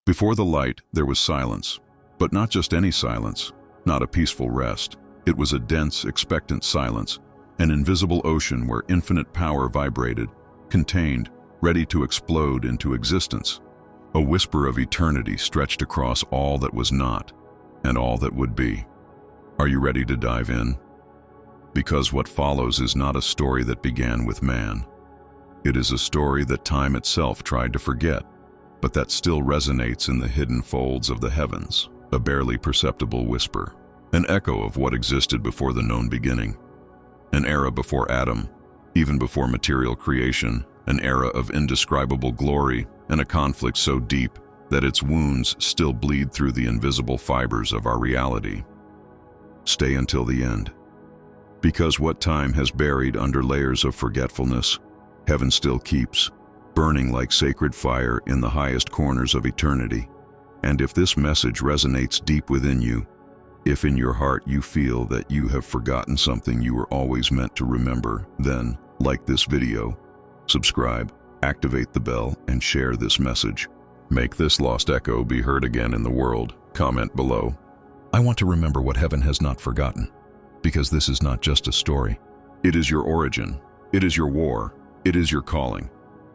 Before the light, there was silence. But not just any silence, not a peaceful rest. It was a dense, expectant silence, an invisible ocean where infinite power vibrated, contained, ready to explode into existence. A whisper of eternity stretched across all that was not, and all that would be. Are you ready to dive in? Because what follows is not a story that began with man. It is a story that time itself tried to forget, but that still resonates in the hidden folds of the heavens, a barely perceptible whisper, an echo of what existed before the known beginning. An era before Adam, even before material creation, an era of indescribable glory and a conflict so deep that its wounds still bleed through the invisible fibers of our reality. Stay until the end. Because what time has buried under layers of forgetfulness, heaven still keeps, burning like sacred fire in the highest corners of eternity. And if this message resonates deep within you, if in your heart you feel that you have forgotten something you were always meant to remember, then, like this video, subscribe, activate the bell, and share this message. Make this lost echo be heard again in the world. Comment below. I want to remember what heaven has not forgotten, because this is not just a story. It is your origin. It is your war. It is your calling.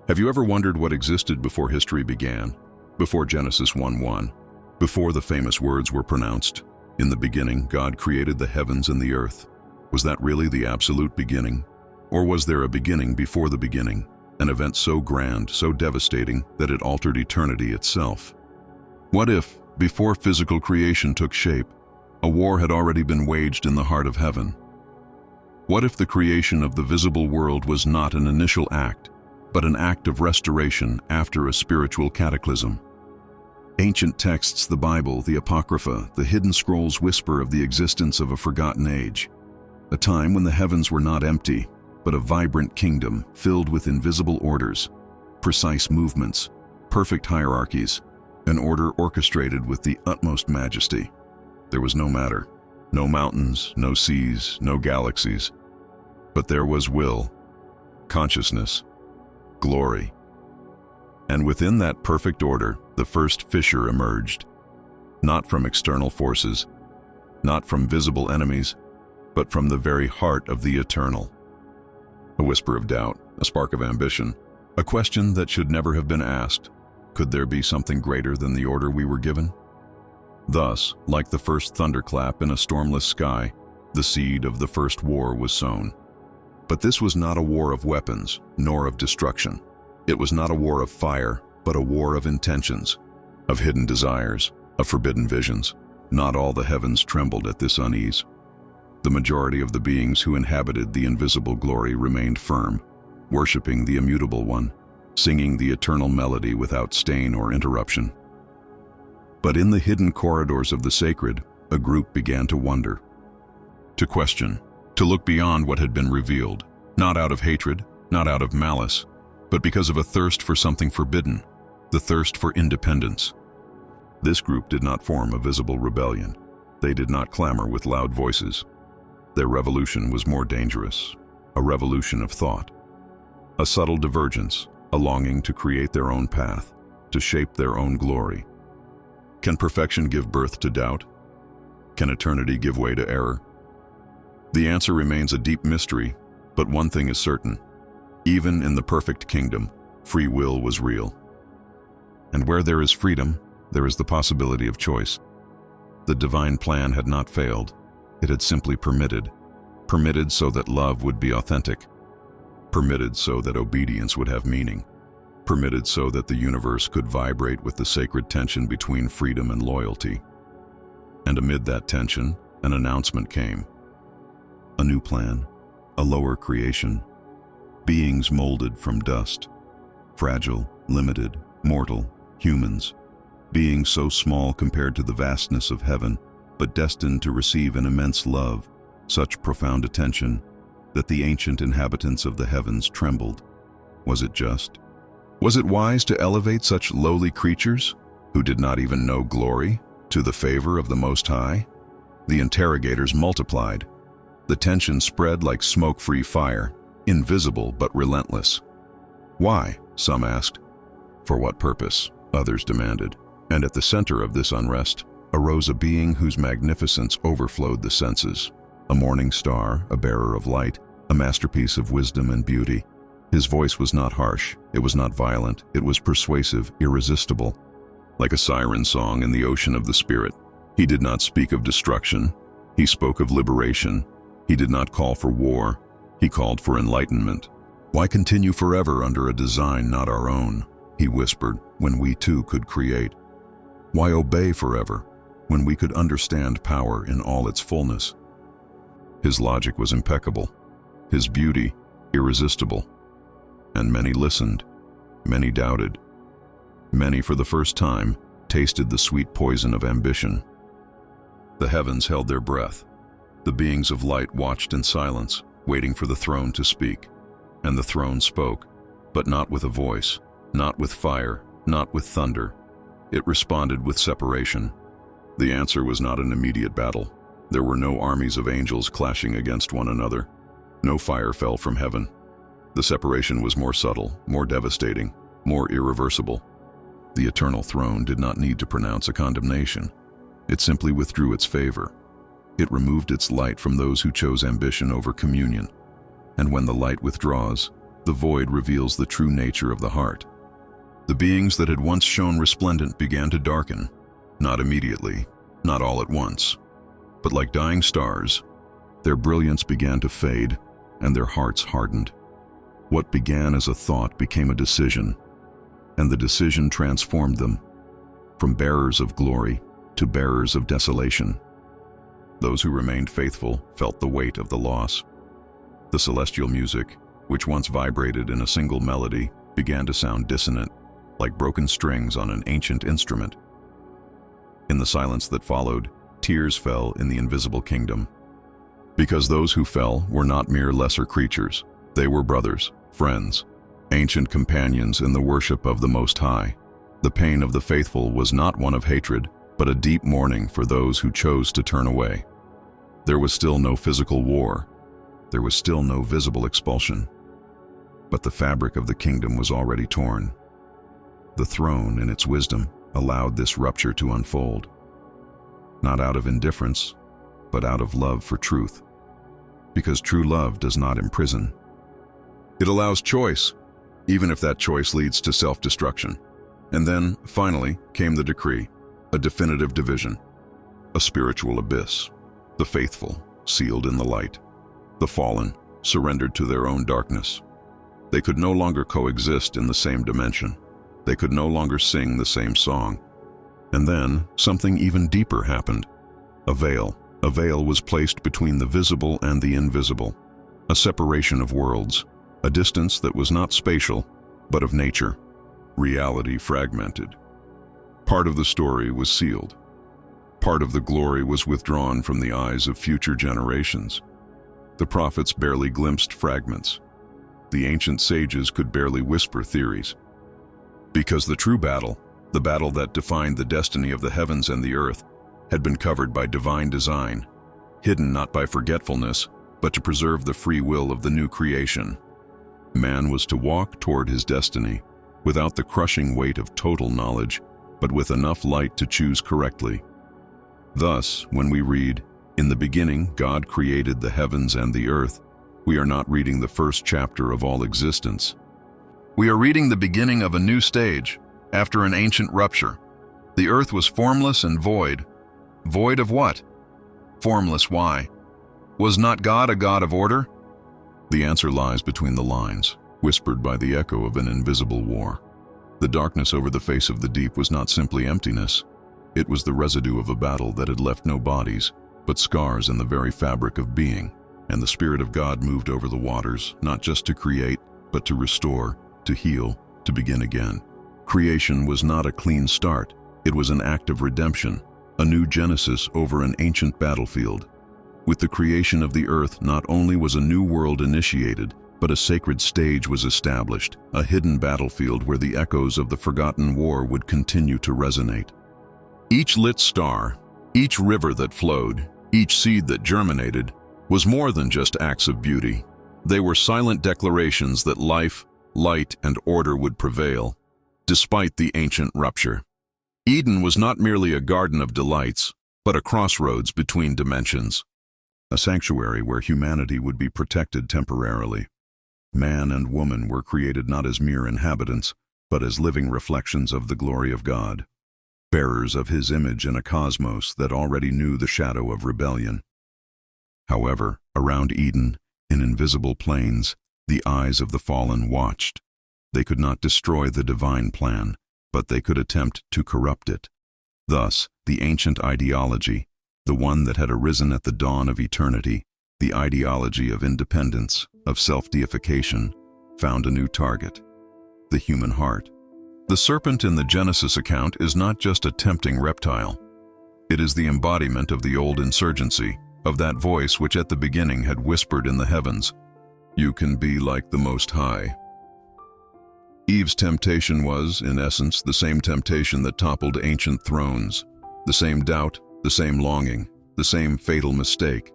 Have you ever wondered what existed before history began? Before Genesis 1:1? Before the famous words were pronounced? In the beginning, God created the heavens and the earth. Was that really the absolute beginning? Or was there a beginning before the beginning? An event so grand, so devastating, that it altered eternity itself? What if, before physical creation took shape, a war had already been waged in the heart of heaven? What if the creation of the visible world was not an initial act, but an act of restoration after a spiritual cataclysm? Ancient texts, the Bible, the Apocrypha, the hidden scrolls whisper of the existence of a forgotten age, a time when the heavens were not empty, but a vibrant kingdom filled with invisible orders, precise movements, perfect hierarchies, an order orchestrated with the utmost majesty. There was no matter, no mountains, no seas, no galaxies, but there was will, consciousness, glory. And within that perfect order, the first fissure emerged, not from external forces, not from visible enemies, but from the very heart of the eternal. A whisper of doubt, a spark of ambition, a question that should never have been asked. Could there be something greater than the order we were given? Thus, like the first thunderclap in a stormless sky, the seed of the first war was sown. But this was not a war of weapons, nor of destruction. It was not a war of fire, but a war of intentions, of hidden desires, of forbidden visions. Not all the heavens trembled at this unease. The majority of the beings who inhabited the invisible glory remained firm, worshiping the immutable one, singing the eternal melody without stain or interruption. But in the hidden corridors of the sacred, a group began to wonder, to question, to look beyond what had been revealed, not out of hatred, not out of malice, but because of a thirst for something forbidden, the thirst for independence. This group did not form a visible rebellion. They did not clamor with loud voices. Their revolution was more dangerous, a revolution of thought, a subtle divergence, a longing to create their own path, to shape their own glory. Can perfection give birth to doubt? Can eternity give way to error? The answer remains a deep mystery, but one thing is certain. Even in the perfect kingdom, free will was real. And where there is freedom, there is the possibility of choice. The divine plan had not failed. It had simply permitted so that love would be authentic, permitted so that obedience would have meaning, permitted so that the universe could vibrate with the sacred tension between freedom and loyalty. And amid that tension, an announcement came. A new plan, a lower creation, beings molded from dust, fragile, limited, mortal, humans, beings so small compared to the vastness of heaven, but destined to receive an immense love, such profound attention, that the ancient inhabitants of the heavens trembled. Was it just? Was it wise to elevate such lowly creatures, who did not even know glory, to the favor of the Most High? The interrogators multiplied. The tension spread like smoke-free fire, invisible but relentless. Why? Some asked. For what purpose? Others demanded. And at the center of this unrest arose a being whose magnificence overflowed the senses. A morning star, a bearer of light, a masterpiece of wisdom and beauty. His voice was not harsh, it was not violent, it was persuasive, irresistible. Like a siren song in the ocean of the spirit, he did not speak of destruction, he spoke of liberation. He did not call for war, he called for enlightenment. Why continue forever under a design not our own, he whispered, when we too could create? Why obey forever, when we could understand power in all its fullness? His logic was impeccable, his beauty irresistible. And many listened, many doubted. Many, for the first time, tasted the sweet poison of ambition. The heavens held their breath. The beings of light watched in silence, waiting for the throne to speak. And the throne spoke, but not with a voice, not with fire, not with thunder. It responded with separation. The answer was not an immediate battle. There were no armies of angels clashing against one another. No fire fell from heaven. The separation was more subtle, more devastating, more irreversible. The eternal throne did not need to pronounce a condemnation. It simply withdrew its favor. It removed its light from those who chose ambition over communion. And when the light withdraws, the void reveals the true nature of the heart. The beings that had once shone resplendent began to darken, not immediately, not all at once, but like dying stars. Their brilliance began to fade, and their hearts hardened. What began as a thought became a decision, and the decision transformed them, from bearers of glory to bearers of desolation. Those who remained faithful felt the weight of the loss. The celestial music, which once vibrated in a single melody, began to sound dissonant, like broken strings on an ancient instrument. In the silence that followed, tears fell in the invisible kingdom. Because those who fell were not mere lesser creatures. They were brothers, friends, ancient companions in the worship of the Most High. The pain of the faithful was not one of hatred, but a deep mourning for those who chose to turn away. There was still no physical war. There was still no visible expulsion. But the fabric of the kingdom was already torn. The throne, in its wisdom, allowed this rupture to unfold. Not out of indifference, but out of love for truth. Because true love does not imprison. It allows choice, even if that choice leads to self-destruction. And then, finally, came the decree, a definitive division, a spiritual abyss. The faithful, sealed in the light. The fallen, surrendered to their own darkness. They could no longer coexist in the same dimension. They could no longer sing the same song. And then, something even deeper happened. A veil was placed between the visible and the invisible. A separation of worlds, a distance that was not spatial, but of nature. Reality fragmented. Part of the story was sealed. Part of the glory was withdrawn from the eyes of future generations. The prophets barely glimpsed fragments. The ancient sages could barely whisper theories. Because the true battle, the battle that defined the destiny of the heavens and the earth, had been covered by divine design, hidden not by forgetfulness, but to preserve the free will of the new creation. Man was to walk toward his destiny, without the crushing weight of total knowledge, but with enough light to choose correctly. Thus, when we read, "In the beginning God created the heavens and the earth," we are not reading the first chapter of all existence. We are reading the beginning of a new stage, after an ancient rupture. The earth was formless and void. Void of what? Formless, why? Was not God a God of order? The answer lies between the lines, whispered by the echo of an invisible war. The darkness over the face of the deep was not simply emptiness. It was the residue of a battle that had left no bodies, but scars in the very fabric of being. And the Spirit of God moved over the waters, not just to create, but to restore, to heal, to begin again. Creation was not a clean start. It was an act of redemption, a new genesis over an ancient battlefield. With the creation of the earth, not only was a new world initiated, but a sacred stage was established, a hidden battlefield where the echoes of the forgotten war would continue to resonate. Each lit star, each river that flowed, each seed that germinated, was more than just acts of beauty. They were silent declarations that life, light, and order would prevail, despite the ancient rupture. Eden was not merely a garden of delights, but a crossroads between dimensions, a sanctuary where humanity would be protected temporarily. Man and woman were created not as mere inhabitants, but as living reflections of the glory of God, bearers of His image in a cosmos that already knew the shadow of rebellion. However, around Eden, in invisible plains, the eyes of the fallen watched. They could not destroy the divine plan, but they could attempt to corrupt it. Thus, the ancient ideology, the one that had arisen at the dawn of eternity, the ideology of independence, of self-deification, found a new target: the human heart. The serpent in the Genesis account is not just a tempting reptile. It is the embodiment of the old insurgency, of that voice which at the beginning had whispered in the heavens, "You can be like the Most High." Eve's temptation was, in essence, the same temptation that toppled ancient thrones, the same doubt, the same longing, the same fatal mistake.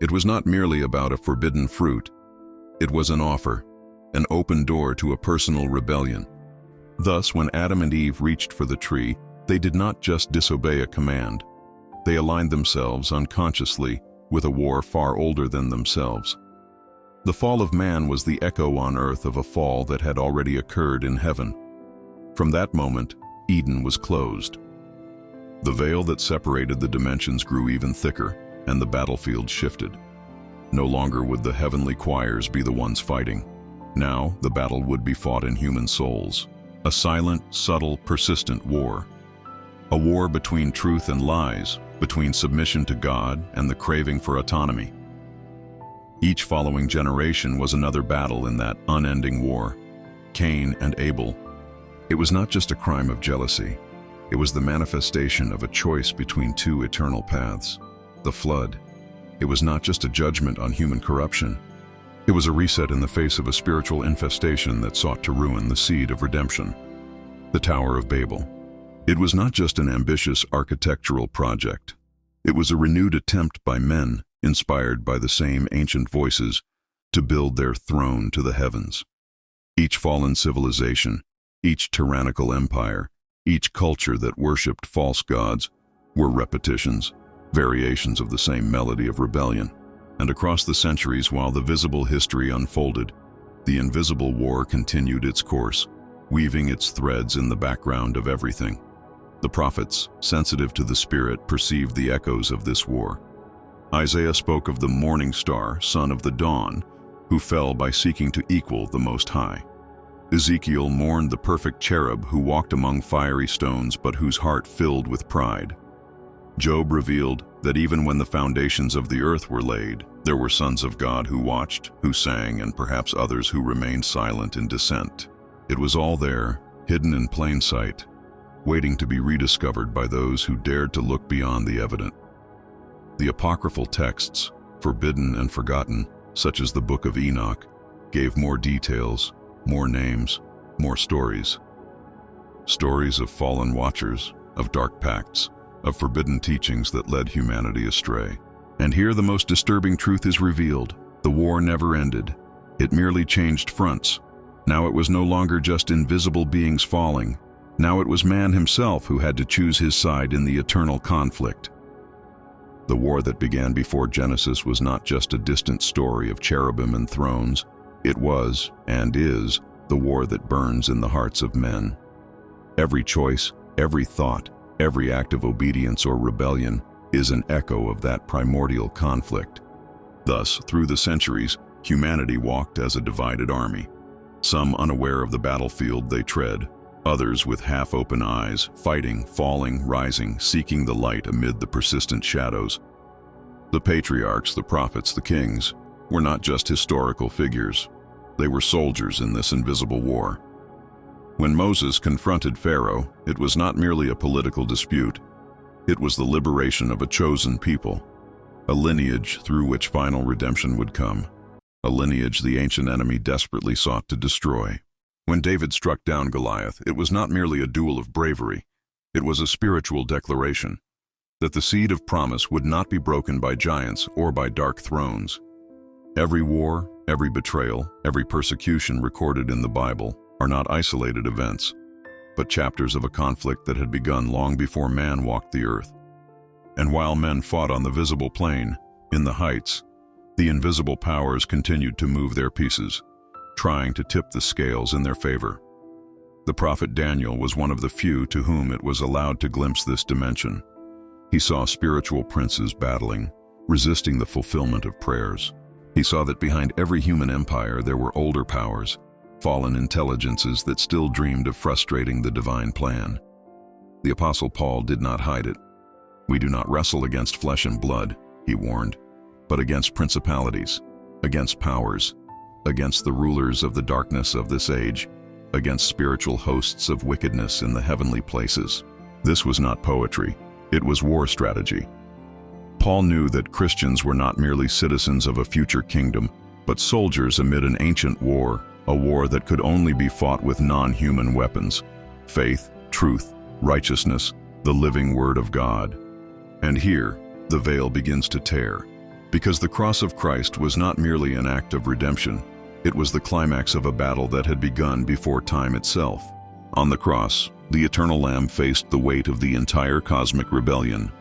It was not merely about a forbidden fruit. It was an offer, an open door to a personal rebellion. Thus, when Adam and Eve reached for the tree, they did not just disobey a command. They aligned themselves unconsciously with a war far older than themselves. The fall of man was the echo on earth of a fall that had already occurred in heaven. From that moment, Eden was closed. The veil that separated the dimensions grew even thicker, and the battlefield shifted. No longer would the heavenly choirs be the ones fighting. Now, the battle would be fought in human souls. A silent, subtle, persistent war. A war between truth and lies, between submission to God and the craving for autonomy. Each following generation was another battle in that unending war. Cain and Abel. It was not just a crime of jealousy. It was the manifestation of a choice between two eternal paths. The flood. It was not just a judgment on human corruption. It was a reset in the face of a spiritual infestation that sought to ruin the seed of redemption. The Tower of Babel. It was not just an ambitious architectural project. It was a renewed attempt by men, inspired by the same ancient voices, to build their throne to the heavens. Each fallen civilization, each tyrannical empire, each culture that worshipped false gods were repetitions, variations of the same melody of rebellion. And across the centuries, while the visible history unfolded, the invisible war continued its course, weaving its threads in the background of everything. The prophets, sensitive to the Spirit, perceived the echoes of this war. Isaiah spoke of the morning star, son of the dawn, who fell by seeking to equal the Most High. Ezekiel mourned the perfect cherub who walked among fiery stones but whose heart filled with pride. Job revealed that even when the foundations of the earth were laid, there were sons of God who watched, who sang, and perhaps others who remained silent in dissent. It was all there, hidden in plain sight, waiting to be rediscovered by those who dared to look beyond the evident. The apocryphal texts, forbidden and forgotten, such as the Book of Enoch, gave more details, more names, more stories. Stories of fallen watchers, of dark pacts, of forbidden teachings that led humanity astray. And here the most disturbing truth is revealed. The war never ended. It merely changed fronts. Now it was no longer just invisible beings falling. Now it was man himself who had to choose his side in the eternal conflict. The war that began before Genesis was not just a distant story of cherubim and thrones. It was, and is, the war that burns in the hearts of men. Every choice, every thought, every act of obedience or rebellion is an echo of that primordial conflict. Thus, through the centuries, humanity walked as a divided army. Some unaware of the battlefield they tread, others with half-open eyes, fighting, falling, rising, seeking the light amid the persistent shadows. The patriarchs, the prophets, the kings, were not just historical figures. They were soldiers in this invisible war. When Moses confronted Pharaoh, it was not merely a political dispute. It was the liberation of a chosen people, a lineage through which final redemption would come, a lineage the ancient enemy desperately sought to destroy. When David struck down Goliath, it was not merely a duel of bravery. It was a spiritual declaration that the seed of promise would not be broken by giants or by dark thrones. Every war, every betrayal, every persecution recorded in the Bible are not isolated events. but chapters of a conflict that had begun long before man walked the earth. And while men fought on the visible plane, in the heights, the invisible powers continued to move their pieces, trying to tip the scales in their favor. The prophet Daniel was one of the few to whom it was allowed to glimpse this dimension. He saw spiritual princes battling, resisting the fulfillment of prayers. He saw that behind every human empire there were older powers, fallen intelligences that still dreamed of frustrating the divine plan. The Apostle Paul did not hide it. "We do not wrestle against flesh and blood," he warned, "but against principalities, against powers, against the rulers of the darkness of this age, against spiritual hosts of wickedness in the heavenly places." This was not poetry, it was war strategy. Paul knew that Christians were not merely citizens of a future kingdom, but soldiers amid an ancient war, a war that could only be fought with non-human weapons: faith, truth, righteousness, the living Word of God. And here, the veil begins to tear, because the cross of Christ was not merely an act of redemption, it was the climax of a battle that had begun before time itself. On the cross, the eternal Lamb faced the weight of the entire cosmic rebellion.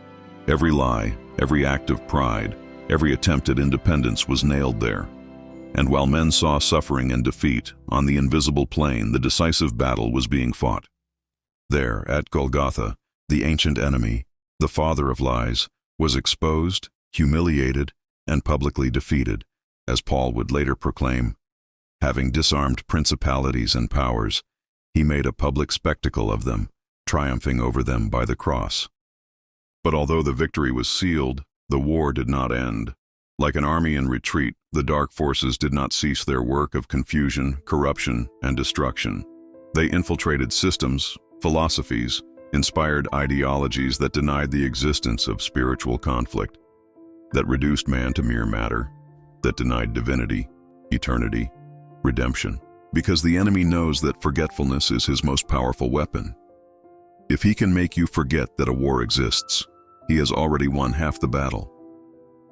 Every lie, every act of pride, every attempt at independence was nailed there. And while men saw suffering and defeat, on the invisible plane the decisive battle was being fought. There, at Golgotha, the ancient enemy, the father of lies, was exposed, humiliated, and publicly defeated, as Paul would later proclaim. Having disarmed principalities and powers, he made a public spectacle of them, triumphing over them by the cross. But although the victory was sealed, the war did not end. Like an army in retreat, the dark forces did not cease their work of confusion, corruption, and destruction. They infiltrated systems, philosophies, inspired ideologies that denied the existence of spiritual conflict, that reduced man to mere matter, that denied divinity, eternity, redemption, because the enemy knows that forgetfulness is his most powerful weapon. If he can make you forget that a war exists, he has already won half the battle.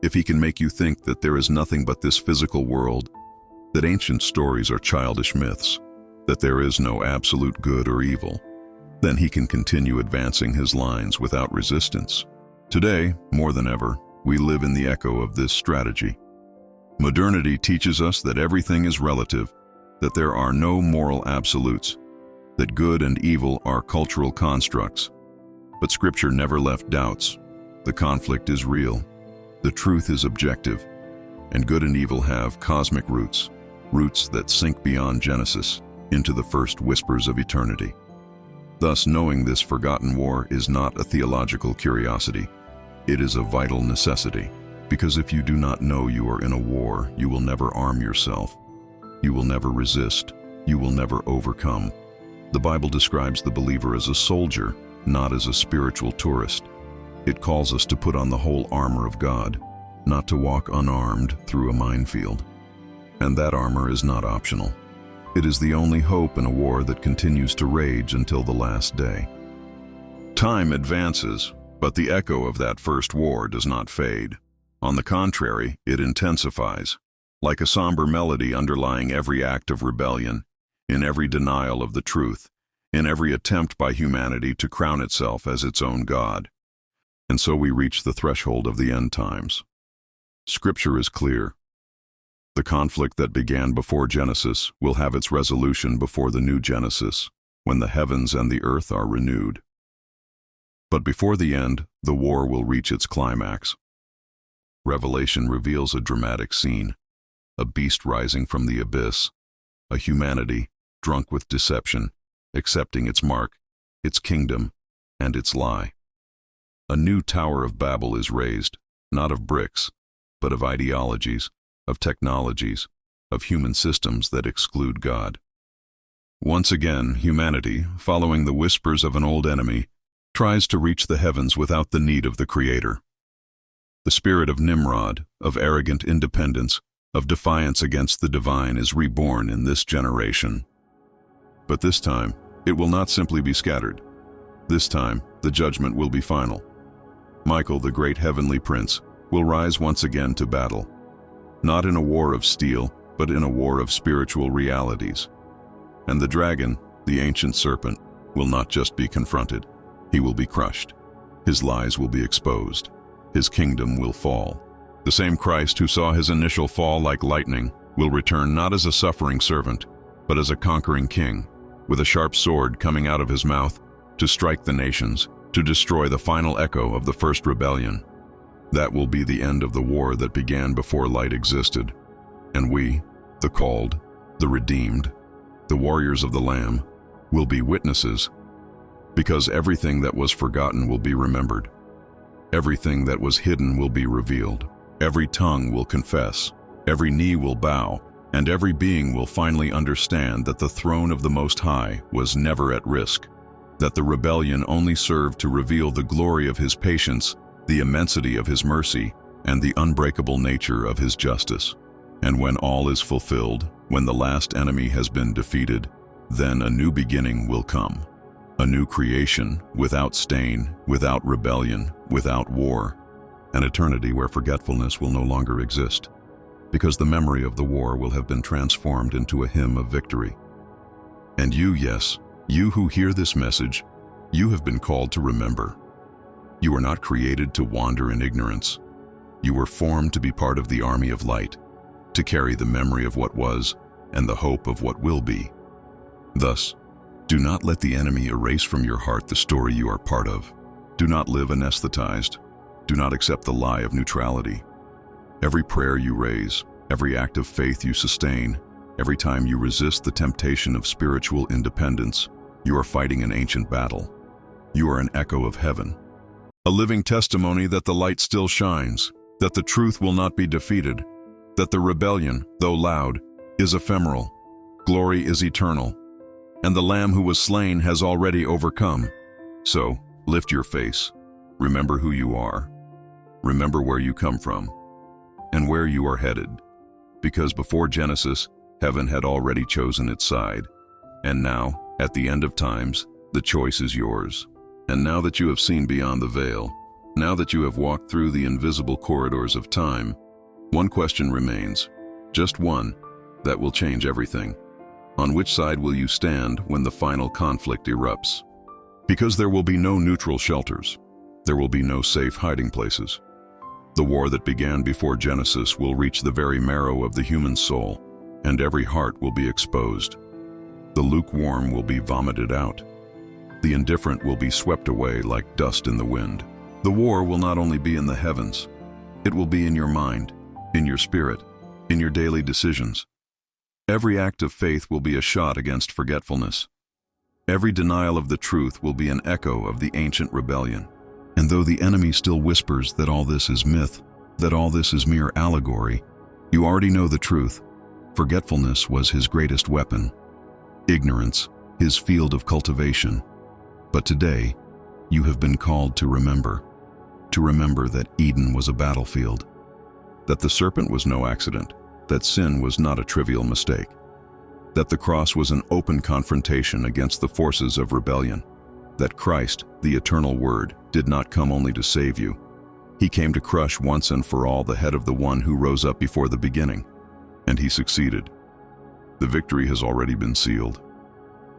If he can make you think that there is nothing but this physical world, that ancient stories are childish myths, that there is no absolute good or evil, then he can continue advancing his lines without resistance. Today, more than ever, we live in the echo of this strategy. Modernity teaches us that everything is relative, that there are no moral absolutes, that good and evil are cultural constructs. But Scripture never left doubts. The conflict is real, the truth is objective, and good and evil have cosmic roots, roots that sink beyond Genesis into the first whispers of eternity. Thus, knowing this forgotten war is not a theological curiosity, it is a vital necessity. Because if you do not know you are in a war, you will never arm yourself. You will never resist. You will never overcome. The Bible describes the believer as a soldier, not as a spiritual tourist. It calls us to put on the whole armor of God, not to walk unarmed through a minefield. And that armor is not optional. It is the only hope in a war that continues to rage until the last day. Time advances, but the echo of that first war does not fade. On the contrary, it intensifies, like a somber melody underlying every act of rebellion, in every denial of the truth, in every attempt by humanity to crown itself as its own God. And so we reach the threshold of the end times. Scripture is clear. The conflict that began before Genesis will have its resolution before the new Genesis, when the heavens and the earth are renewed. But before the end, the war will reach its climax. Revelation reveals a dramatic scene, a beast rising from the abyss, a humanity drunk with deception, accepting its mark, its kingdom, and its lie. A new Tower of Babel is raised, not of bricks, but of ideologies, of technologies, of human systems that exclude God. Once again, humanity, following the whispers of an old enemy, tries to reach the heavens without the need of the Creator. The spirit of Nimrod, of arrogant independence, of defiance against the divine is reborn in this generation. But this time, it will not simply be scattered. This time, the judgment will be final. Michael, the great heavenly prince, will rise once again to battle, not in a war of steel, but in a war of spiritual realities. And the dragon, the ancient serpent, will not just be confronted, he will be crushed. His lies will be exposed. His kingdom will fall. The same Christ who saw his initial fall like lightning will return not as a suffering servant, but as a conquering king, with a sharp sword coming out of his mouth to strike the nations, to destroy the final echo of the first rebellion. That will be the end of the war that began before light existed. And we, the called, the redeemed, the warriors of the Lamb, will be witnesses, because everything that was forgotten will be remembered. Everything that was hidden will be revealed. Every tongue will confess, every knee will bow, and every being will finally understand that the throne of the Most High was never at risk, that the rebellion only served to reveal the glory of his patience, the immensity of his mercy, and the unbreakable nature of his justice. And when all is fulfilled, when the last enemy has been defeated, then a new beginning will come. A new creation, without stain, without rebellion, without war. An eternity where forgetfulness will no longer exist, because the memory of the war will have been transformed into a hymn of victory. And you, yes, you who hear this message, you have been called to remember. You were not created to wander in ignorance. You were formed to be part of the army of light, to carry the memory of what was and the hope of what will be. Thus, do not let the enemy erase from your heart the story you are part of. Do not live anesthetized. Do not accept the lie of neutrality. Every prayer you raise, every act of faith you sustain, every time you resist the temptation of spiritual independence, you are fighting an ancient battle. You are an echo of heaven, a living testimony that the light still shines, that the truth will not be defeated, that the rebellion, though loud, is ephemeral, glory is eternal, and the Lamb who was slain has already overcome. So, lift your face, remember who you are, remember where you come from, and where you are headed, because before Genesis, heaven had already chosen its side, and now, at the end of times, the choice is yours. And now that you have seen beyond the veil, now that you have walked through the invisible corridors of time, one question remains, just one, that will change everything. On which side will you stand when the final conflict erupts? Because there will be no neutral shelters. There will be no safe hiding places. The war that began before Genesis will reach the very marrow of the human soul, and every heart will be exposed. The lukewarm will be vomited out. The indifferent will be swept away like dust in the wind. The war will not only be in the heavens, it will be in your mind, in your spirit, in your daily decisions. Every act of faith will be a shot against forgetfulness. Every denial of the truth will be an echo of the ancient rebellion. And though the enemy still whispers that all this is myth, that all this is mere allegory, you already know the truth. Forgetfulness was his greatest weapon. Ignorance, his field of cultivation. But today, you have been called to remember that Eden was a battlefield, that the serpent was no accident, that sin was not a trivial mistake, that the cross was an open confrontation against the forces of rebellion, that Christ, the eternal Word, did not come only to save you. He came to crush once and for all the head of the one who rose up before the beginning, and he succeeded. The victory has already been sealed,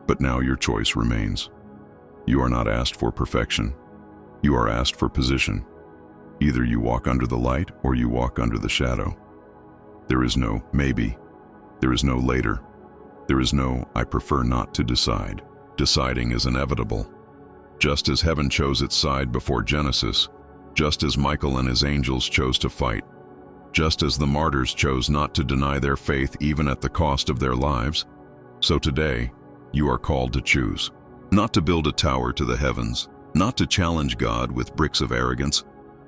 but now your choice remains. You are not asked for perfection. You are asked for position. Either you walk under the light or you walk under the shadow. There is no maybe. There is no later. There is no I prefer not to decide. Deciding is inevitable. Just as heaven chose its side before Genesis, just as Michael and his angels chose to fight, just as the martyrs chose not to deny their faith even at the cost of their lives, so today you are called to choose. Not to build a tower to the heavens, not to challenge God with bricks of arrogance,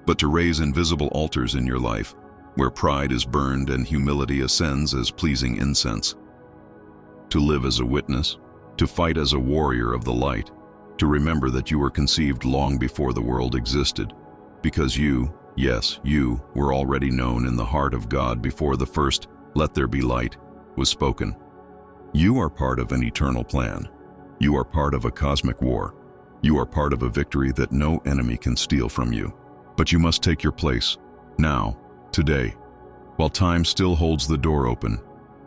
but to raise invisible altars in your life, where pride is burned and humility ascends as pleasing incense. To live as a witness, to fight as a warrior of the light, to remember that you were conceived long before the world existed, because you, yes, you, were already known in the heart of God before the first "Let there be light" was spoken. You are part of an eternal plan. You are part of a cosmic war. You are part of a victory that no enemy can steal from you. But you must take your place, now, today. While time still holds the door open,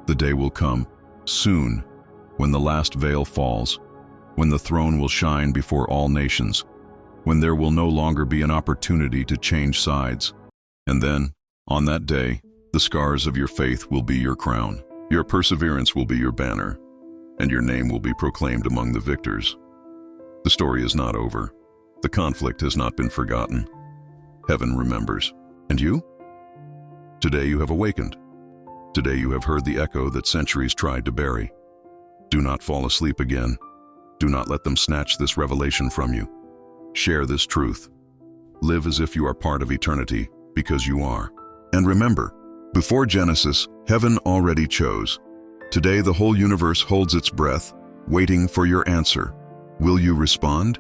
the day will come, soon, when the last veil falls, when the throne will shine before all nations, when there will no longer be an opportunity to change sides. And then, on that day, the scars of your faith will be your crown, your perseverance will be your banner, and your name will be proclaimed among the victors. The story is not over. The conflict has not been forgotten. Heaven remembers. And you? Today you have awakened. Today you have heard the echo that centuries tried to bury. Do not fall asleep again. Do not let them snatch this revelation from you. Share this truth. Live as if you are part of eternity, because you are. And remember, before Genesis, heaven already chose. Today the whole universe holds its breath, waiting for your answer. Will you respond?